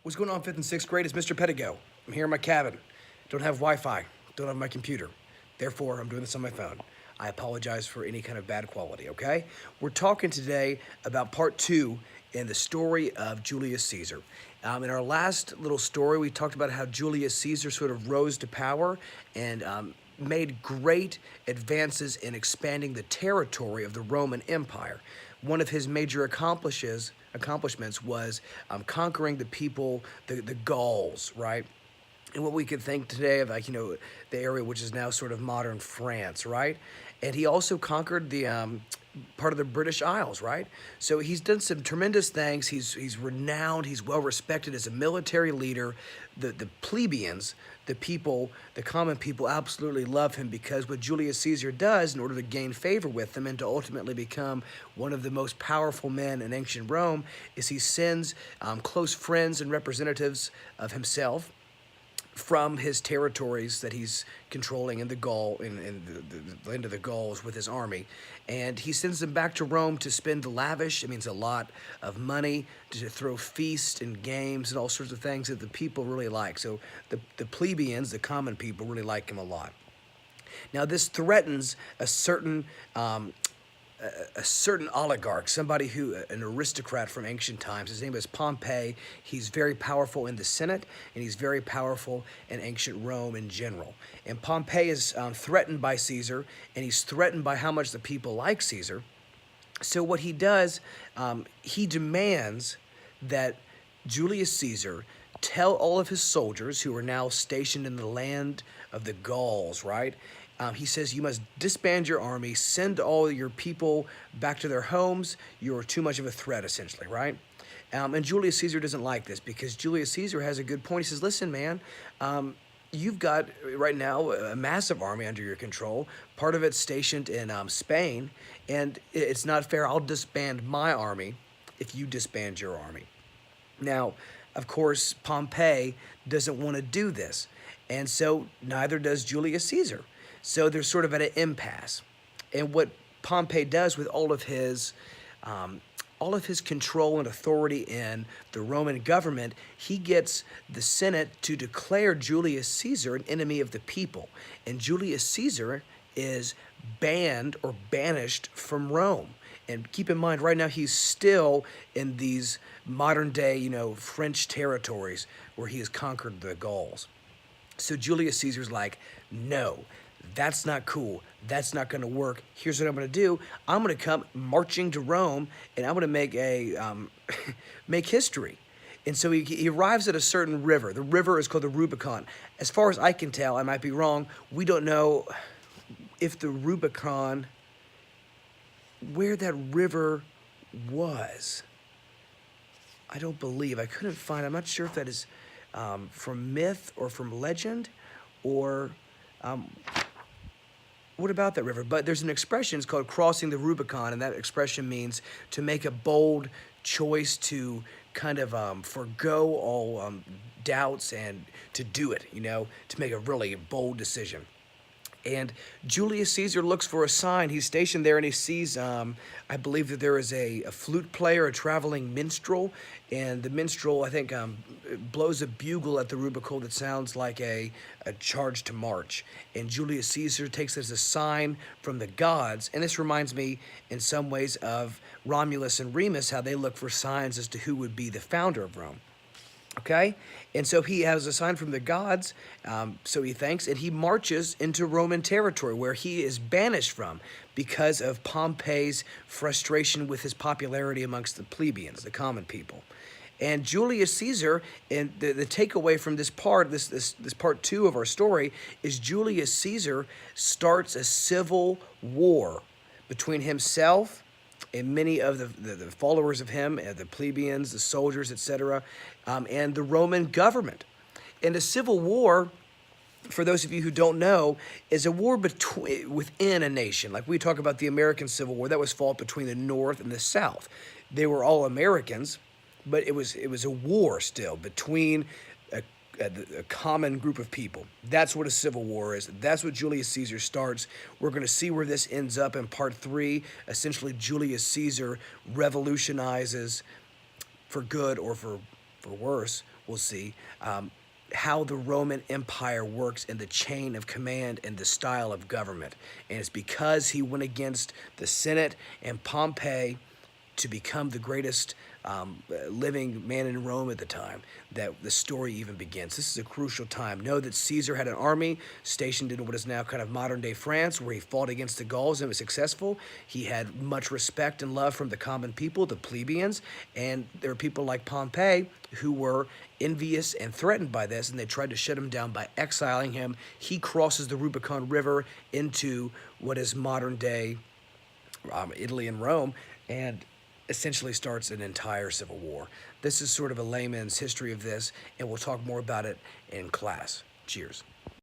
What's going on, 5th and 6th grade? It's Mr. Pedigo. I'm here in my cabin. Don't have Wi-Fi. Don't have my computer. Therefore, I'm doing this on my phone. I apologize for any kind of bad quality, okay? We're talking today about part 2 in the story of Julius Caesar. In our last little story, we talked about how Julius Caesar sort of rose to power and made great advances in expanding the territory of the Roman Empire. One of his major accomplishments was conquering the people, the Gauls, right? And what we could think today of, like, the area which is now sort of modern France, right? And he also conquered the part of the British Isles, right? So he's done some tremendous things. He's renowned. He's well respected as a military leader. The plebeians, the people, the common people, absolutely love him because what Julius Caesar does in order to gain favor with them and to ultimately become one of the most powerful men in ancient Rome is he sends close friends and representatives of himself from his territories that he's controlling in the the land of the Gauls with his army, and he sends them back to Rome to spend the lavish. It means a lot of money to throw feasts and games and all sorts of things that the people really like. So the plebeians, the common people, really like him a lot. Now this threatens a certain oligarch, somebody an aristocrat from ancient times. His name is Pompey. He's very powerful in the Senate, and he's very powerful in ancient Rome in general. And Pompey is threatened by Caesar, and he's threatened by how much the people like Caesar. So what he does, he demands that Julius Caesar tell all of his soldiers who are now stationed in the land of the Gauls, right? He says, you must disband your army, send all your people back to their homes. You're too much of a threat, essentially, right? And Julius Caesar doesn't like this because Julius Caesar has a good point. He says, listen, man, you've got right now a massive army under your control. Part of it's stationed in Spain, and it's not fair. I'll disband my army if you disband your army. Now, of course, Pompey doesn't want to do this, and so neither does Julius Caesar. So they're sort of at an impasse. And what Pompey does with all of his control and authority in the Roman government, he gets the Senate to declare Julius Caesar an enemy of the people. And Julius Caesar is banned or banished from Rome. And keep in mind, right now he's still in these modern day, French territories where he has conquered the Gauls. So Julius Caesar's like, no, that's not cool. That's not going to work. Here's what I'm going to do. I'm going to come marching to Rome, and I'm going to make make history. And so he arrives at a certain river. The river is called the Rubicon. As far as I can tell, I might be wrong, we don't know if the Rubicon, where that river was. I don't believe. I couldn't find. I'm not sure if that is from myth or from legend or what about that river? But there's an expression, it's called crossing the Rubicon, and that expression means to make a bold choice, to kind of forego all doubts and to do it, to make a really bold decision. And Julius Caesar looks for a sign. He's stationed there and he sees, I believe that there is a flute player, a traveling minstrel. And the minstrel, I think, blows a bugle at the Rubicon that sounds like a charge to march. And Julius Caesar takes it as a sign from the gods. And this reminds me in some ways of Romulus and Remus, how they look for signs as to who would be the founder of Rome. Okay, and so he has a sign from the gods, so he thinks, and he marches into Roman territory where he is banished from because of Pompey's frustration with his popularity amongst the plebeians, the common people. And Julius Caesar, and the takeaway from this part, this part 2 of our story, is Julius Caesar starts a civil war between himself and many of the followers of him, the plebeians, the soldiers, etc., and the Roman government. And a civil war, for those of you who don't know, is a war within a nation. Like we talk about the American Civil War, that was fought between the North and the South. They were all Americans, but it was a war still between a common group of people. That's what a civil war is. That's what Julius Caesar starts. We're going to see where this ends up in part 3. Essentially, Julius Caesar revolutionizes for good or for for worse, we'll see, how the Roman Empire works in the chain of command and the style of government. And it's because he went against the Senate and Pompey to become the greatest living man in Rome at the time that the story even begins. This is a crucial time. Know that Caesar had an army stationed in what is now kind of modern day France, where he fought against the Gauls and was successful. He had much respect and love from the common people, the plebeians, and there were people like Pompey who were envious and threatened by this, and they tried to shut him down by exiling him. He crosses the Rubicon River into what is modern day Italy and Rome, and essentially starts an entire civil war. This is sort of a layman's history of this, and we'll talk more about it in class. Cheers.